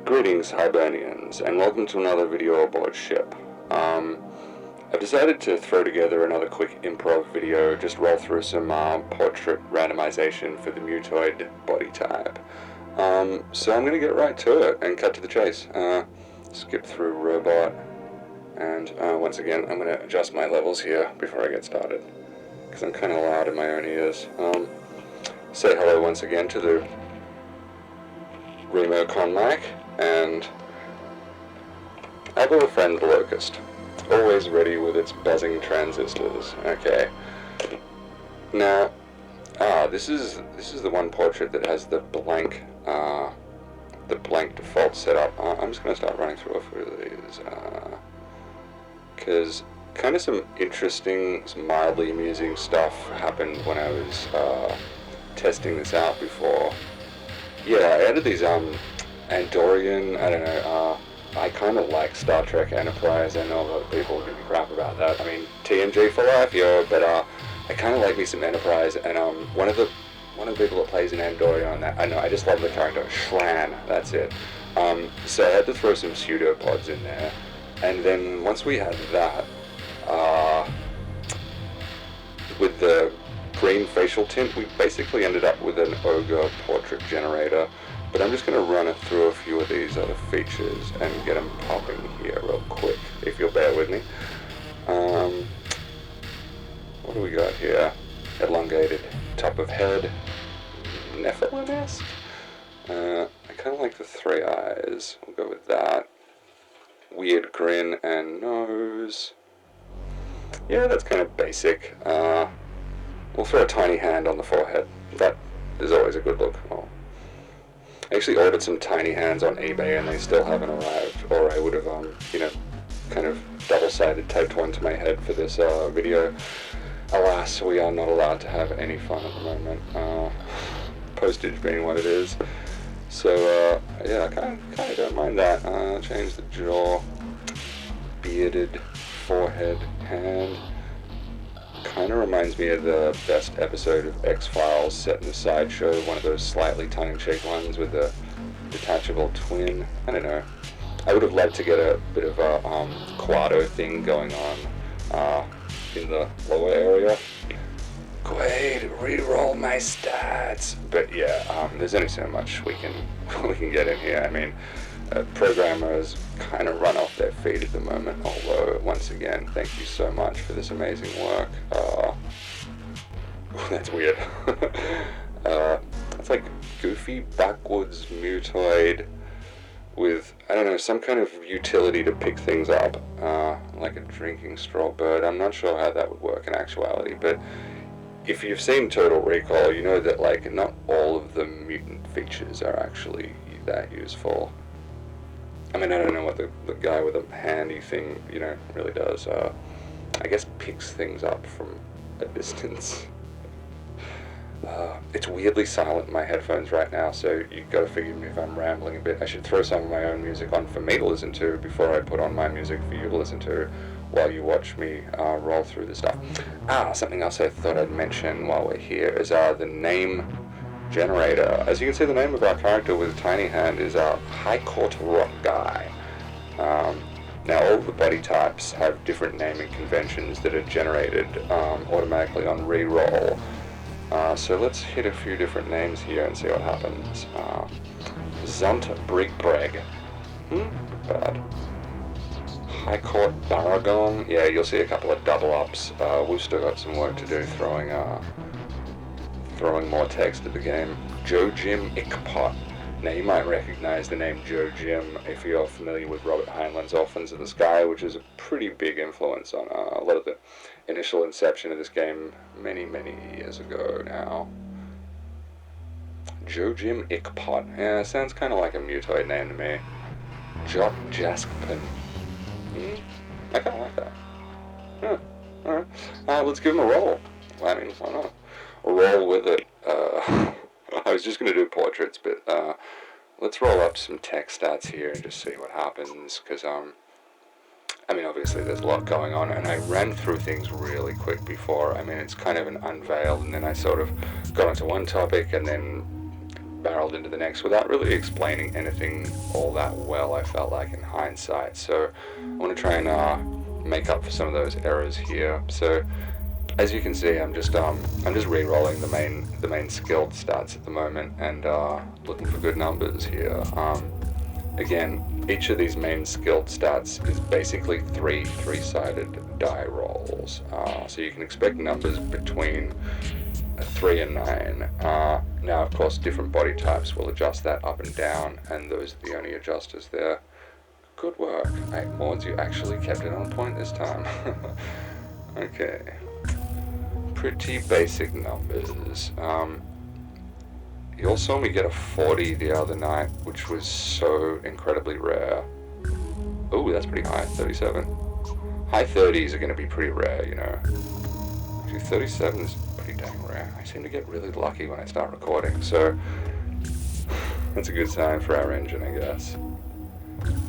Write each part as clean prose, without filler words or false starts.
Greetings, Hibernians, and welcome to another video aboard ship. I've decided to throw together another quick improv video, just roll through some portrait randomization for the Mutoid body type. So I'm going to get right to it and cut to the chase. Skip through robot, and once again I'm going to adjust my levels here before I get started, because I'm kind of loud in my own ears. Say hello once again to the Remo Con mic, and our little friend the Locust, always ready with its buzzing transistors. Okay. Now, this is the one portrait that has the blank default setup. I'm just going to start running through a few of these, because kind of some interesting, some mildly amusing stuff happened when I was testing this out before. Yeah, I added these Andorian, I don't know, I kind of like Star Trek Enterprise. I know a lot of people give me crap about that. I mean, TNG for life, yo, but I kind of like me some Enterprise, and one of the people that plays an Andorian on that, I know, I just love the character, Shran, that's it. So I had to throw some pseudopods in there, and then once we had that, with the green facial tint, we basically ended up with an ogre portrait generator. But I'm just going to run it through a few of these other features and get them popping here real quick, if you'll bear with me. What do we got here? Elongated top of head, Nephilim-esque. I kind of like the three eyes. We'll go with that. Weird grin and nose. Yeah, that's kind of basic. We'll throw a tiny hand on the forehead. That is always a good look. Oh. I actually ordered some tiny hands on eBay and they still haven't arrived, or I would have, kind of double-sided taped one to my head for this video. Alas, we are not allowed to have any fun at the moment, postage being what it is. So, yeah, I kind of don't mind that. Change the jaw, bearded forehead, hand. Kind of reminds me of the best episode of X-Files set in the sideshow, one of those slightly tongue-in-cheek ones with the detachable twin. I don't know. I would have liked to get a bit of a Quado thing going on in the lower area. Quaid, re-roll my stats. But yeah, there's only so much we can get in here. I mean, programmers kind of run off their feet at the moment, although once again, thank you so much for this amazing work. That's weird. It's like goofy backwards Mutoid with, I don't know, some kind of utility to pick things up, like a drinking straw bird. I'm not sure how that would work in actuality, but if you've seen Total Recall, you know that like not all of the mutant features are actually that useful. I mean, I don't know what the guy with the handy thing, really does. I guess picks things up from a distance. It's weirdly silent in my headphones right now, so you gotta forgive me if I'm rambling a bit. I should throw some of my own music on for me to listen to before I put on my music for you to listen to while you watch me roll through the stuff. Something else I thought I'd mention while we're here is the name generator. As you can see, the name of our character with tiny hand is High Court Rock Guy. Now all of the body types have different naming conventions that are generated automatically on reroll. So let's hit a few different names here and see what happens. Zunt Brigbreg. Bad. High Court Baragon. Yeah, you'll see a couple of double ups. We've still got some work to do throwing more text at the game. Joe Jim Ickpot. Now you might recognize the name Joe Jim if you're familiar with Robert Heinlein's Orphans of the Sky, which is a pretty big influence on a lot of the initial inception of this game many, many years ago now. Joe Jim Ickpot. Yeah, sounds kind of like a Mutoid name to me. Jock Jaskpin. I kind of like that. Yeah, alright. Let's give him a roll. I mean, why not? Roll with it. I was just going to do portraits, but let's roll up some tech stats here and just see what happens, because I mean, obviously there's a lot going on, and I ran through things really quick before. I mean, it's kind of an unveil, and then I sort of got onto one topic and then barrel re-rolled into the next without really explaining anything all that well, I felt like, in hindsight. So I want to try and make up for some of those errors here. So as you can see, I'm just re-rolling the main skilled stats at the moment, and looking for good numbers here. Again, each of these main skilled stats is basically three-sided die rolls. So you can expect numbers between 3 and 9. Now, of course, different body types will adjust that up and down, and those are the only adjusters there. Good work. Hey, Mords, you actually kept it on point this time. Okay. Pretty basic numbers. You all saw me get a 40 the other night, which was so incredibly rare. Oh, that's pretty high, 37. High 30s are going to be pretty rare, you know. Actually, 37 is pretty dang rare. I seem to get really lucky when I start recording, so that's a good sign for our engine, I guess.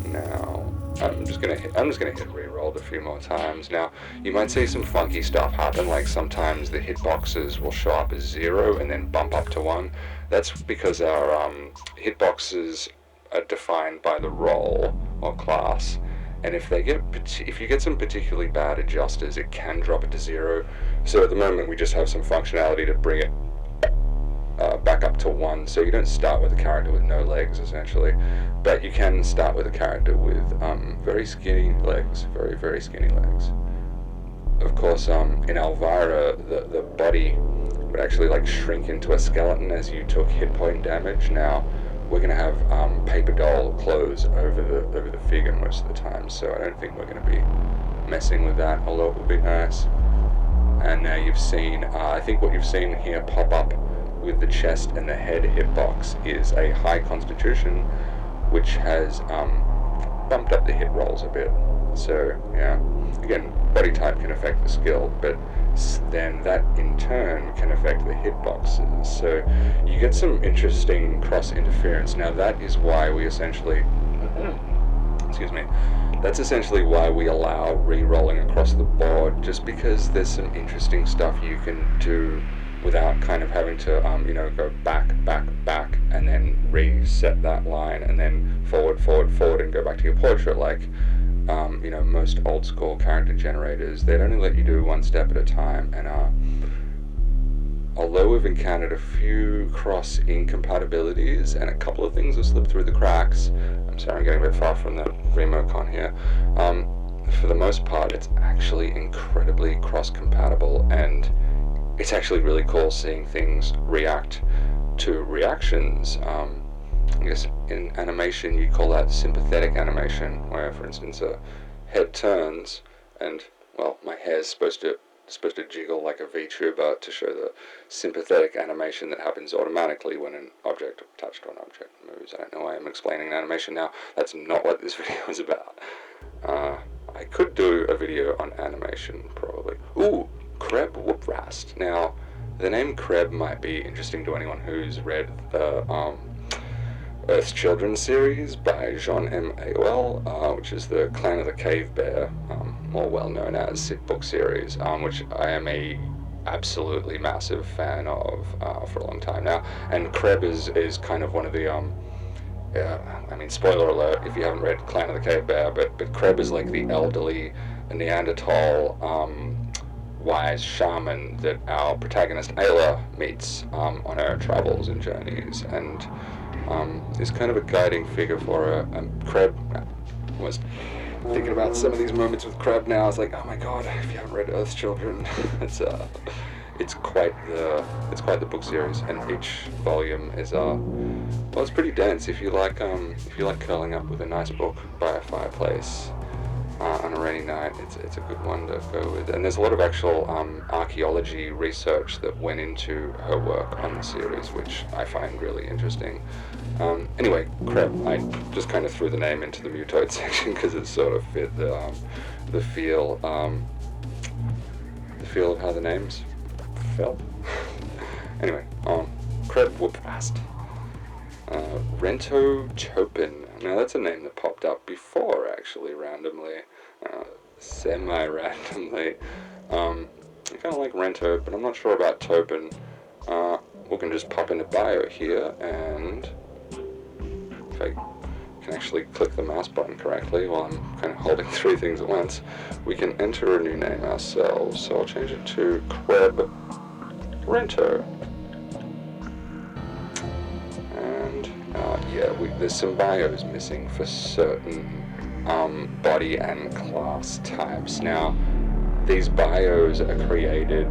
Now, I'm just gonna hit rerolled a few more times. Now, you might see some funky stuff happen, like sometimes the hitboxes will show up as 0 and then bump up to 1. That's because our hitboxes are defined by the role or class, and if you get some particularly bad adjusters, it can drop it to 0. So at the moment, we just have some functionality to bring it back up to 1, so you don't start with a character with no legs, essentially, but you can start with a character with very skinny legs, very, very skinny legs. Of course, in Elvira, the body would actually like shrink into a skeleton as you took hit point damage. Now, we're going to have paper doll clothes over the figure most of the time, so I don't think we're going to be messing with that, although it would be nice. And now you've seen, I think what you've seen here pop up with the chest and the head hitbox is a high constitution, which has bumped up the hit rolls a bit. So yeah, again, body type can affect the skill, but then that in turn can affect the hitboxes. So you get some interesting cross interference. Now that is why we essentially, excuse me, that's essentially why we allow re-rolling across the board, just because there's some interesting stuff you can do without kind of having to, go back, and then reset that line, and then forward, and go back to your portrait. Like, most old school character generators, they'd only let you do one step at a time. And although we've encountered a few cross incompatibilities and a couple of things have slipped through the cracks, I'm sorry, I'm getting a bit far from the remocon here. For the most part, it's actually incredibly cross-compatible, and it's actually really cool seeing things react to reactions. I guess in animation you call that sympathetic animation, where, for instance, a head turns and, well, my hair's supposed to jiggle like a VTuber to show the sympathetic animation that happens automatically when an object attached to an object moves. I don't know why I'm explaining animation now. That's not what this video is about. I could do a video on animation, probably. Ooh! Kreb Whooprast. Now, the name Kreb might be interesting to anyone who's read the Earth's Children series by Jean M. Aol, which is the Clan of the Cave Bear, more well known as book series, which I am a absolutely massive fan of for a long time now. And Kreb is kind of one of the spoiler alert if you haven't read Clan of the Cave Bear, but Kreb is like the elderly Neanderthal wise shaman that our protagonist Ayla meets on her travels and journeys, and is kind of a guiding figure for her. Kreb was thinking about some of these moments with Kreb now. It's like, oh my god, if you haven't read Earth's Children, it's quite the book series, and each volume is it's pretty dense. If you like curling up with a nice book by a fireplace on a rainy night, it's a good one to go with. And there's a lot of actual archaeology research that went into her work on the series, which I find really interesting. Anyway, Kreb, I just kind of threw the name into the Mutoid section because it sort of fit the feel of how the names felt. Anyway, Kreb Whooprast. Rento Chopin. Now that's a name that popped up before, actually, randomly, semi-randomly. I kind of like Rento, but I'm not sure about Topin. we can just pop into bio here, and if I can actually click the mouse button correctly while I'm kind of holding three things at once, we can enter a new name ourselves. So I'll change it to Creb Rento. And yeah, there's some bios missing for certain body and class types. Now, these bios are created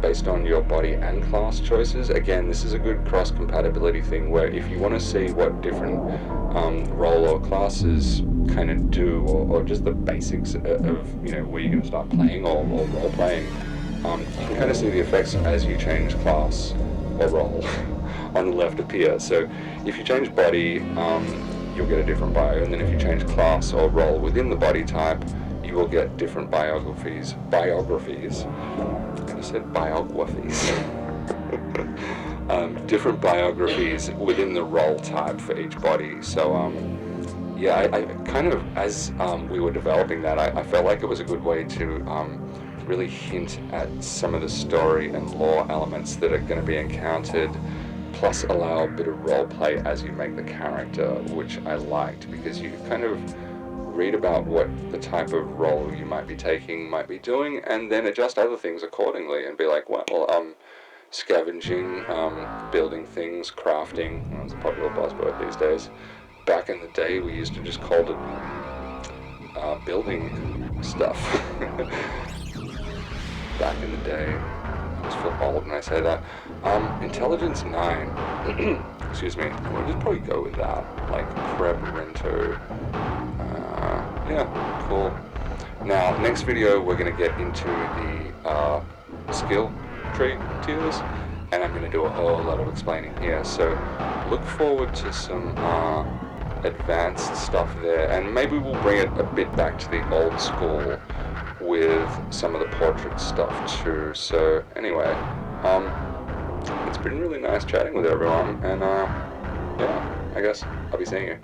based on your body and class choices. Again, this is a good cross-compatibility thing where if you want to see what different role or classes kind of do, or just the basics of where you're going to start playing or role playing, you can kind of see the effects as you change class or role on the left appear. So if you change body, you'll get a different bio, and then if you change class or role within the body type, you will get different biographies. I just said biographies. Different biographies within the role type for each body. So yeah, I kind of, as we were developing that, I felt like it was a good way to really hint at some of the story and lore elements that are going to be encountered, plus allow a bit of role play as you make the character, which I liked, because you kind of read about what the type of role you might be taking, might be doing, and then adjust other things accordingly and be like, well, scavenging, building things, crafting. Well, it's a popular buzzword these days. Back in the day, we used to just call it building stuff. Back in the day, I just feel old when I say that. Intelligence 9. Excuse me. We'll just probably go with that. Like Creb Rento. Yeah, cool. Now, next video, we're going to get into the skill tree tiers, and I'm going to do a whole lot of explaining here. So look forward to some advanced stuff there, and maybe we'll bring it a bit back to the old school with some of the portrait stuff too. So anyway, it's been really nice chatting with everyone, and yeah, I guess I'll be seeing you.